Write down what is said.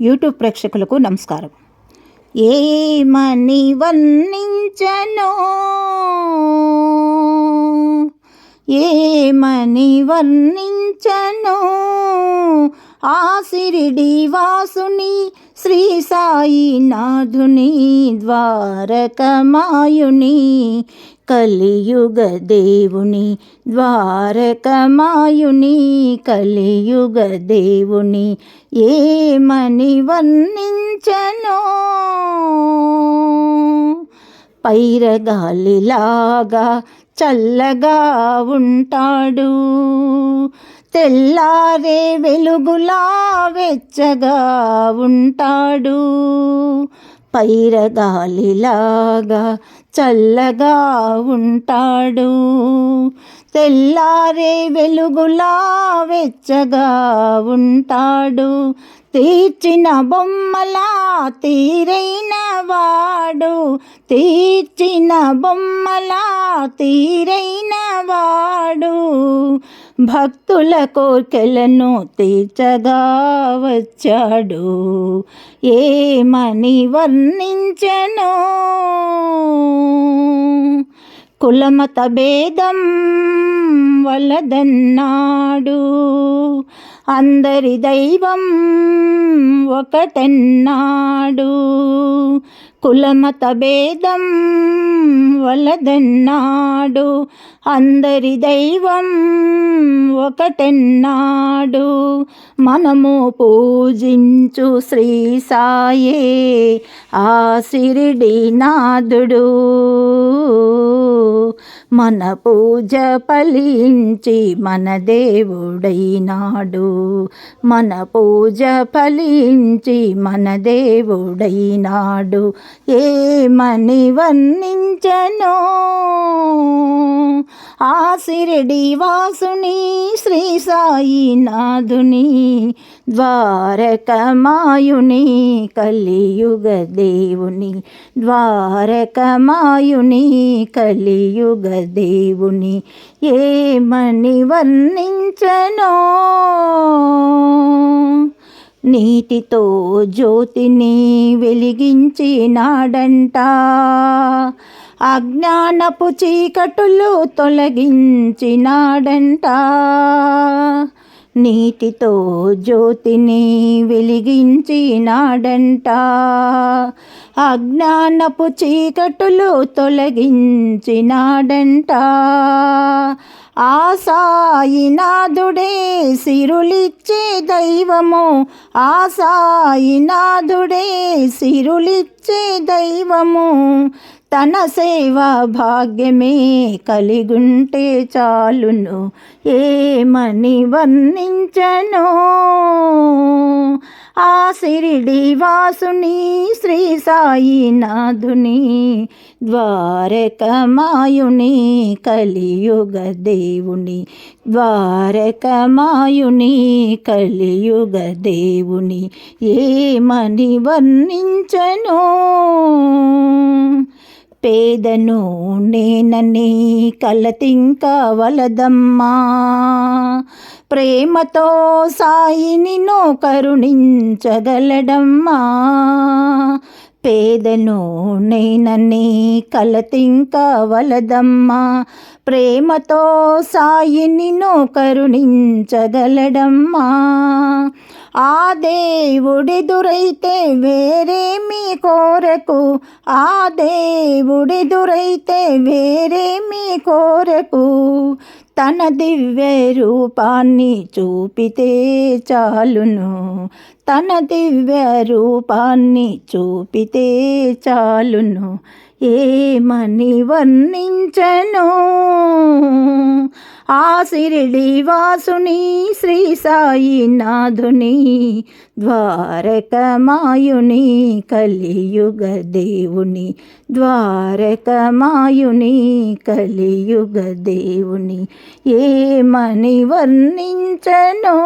YouTube ప్రేక్షకులకు నమస్కారం. ఏమని వర్ణించనో ఏమని వర్ణించనో ఆ షిరిడి వాసుని శ్రీ సాయినాథుని ద్వారకమాయుని కలియుగ దేవుని ద్వారకమాయుని కలియుగ దేవుని ఏమని వర్ణించనో. పైరగాలిలాగా చల్లగా ఉంటాడు, తెల్లారే వెలుగులా వెచ్చగా ఉంటాడు. పైరగాలిలాగా చల్లగా ఉంటాడు, తెల్లారే వెలుగులా వెచ్చగా ఉంటాడు. తీర్చిన బొమ్మలా తీరైన వాడు, తీర్చిన బొమ్మలా తీరైన వాడు. భక్తుల కోర్కెలను తీర్చగా వచ్చాడు, ఏమని వర్ణించనో. కులమత భేదం వలదన్నాడు, అందరి దైవం ఒకటన్నాడు. కులమత భేదం వలదన్నాడు, అందరి దైవం ఒకటన్నాడు. మనము పూజించు శ్రీ సాయే ఆ షిరిడి నాథుడు. మన పూజ ఫలించి మన దేవుడైనాడు, మన పూజ ఫలించి మన దేవుడైనాడు. ఏమని వర్ణించనో ఆ షిరిడి వాసుని శ్రీ సాయినాథుని ద్వారకమాయుని కలియుగ దేవుని ద్వారకమాయుని కలియుగ దేవుని ఏమని వర్ణించనో. నీతితో జ్యోతిని వెలిగించినాడంట, అజ్ఞానపు చీకటులు తొలగించినాడంట. నీతితో జ్యోతిని వెలిగించినాడంట, అజ్ఞానపు చీకటులు తొలగించినాడంట. ఆ సాయినాథుడే సిరులిచ్చే దైవము, ఆ సాయినాథుడే సిరులిచ్చే దైవము. తన సేవా భాగ్యమే కలిగుంటే చాలును, ఏమని వర్ణించనో. ఆ షిరిడి వాసుని శ్రీ సాయినాథుని ద్వారకమాయుని కలియుగ దేవుని ద్వారకమాయుని కలియుగ దేవుని ఏమని వర్ణించనో. పేదను నేనని కలతింక వలదమ్మా, ప్రేమతో సాయిని నో కరుణించగలడమ్మా. పేదను నేనని కలతింక వలదమ్మా, ప్రేమతో సాయిని నో కరుణించగలడమ్మా. ఆ దేవుడెదురైతే వేరేమీ కోరకు, ఆ దేవుడెదురైతే వేరేమీ కోరకు. తన దివ్య రూపాన్ని చూపితే చాలును, తన దివ్య రూపాన్ని చూపితే చాలును, ఏమని వర్ణించనో. ఆ షిరిడి వాసుని శ్రీ సాయినాథుని ద్వారకమాయుని కలియుగ దేవుని ద్వారకమాయుని కలియుగ దేవుని ఏమని వర్ణించనో.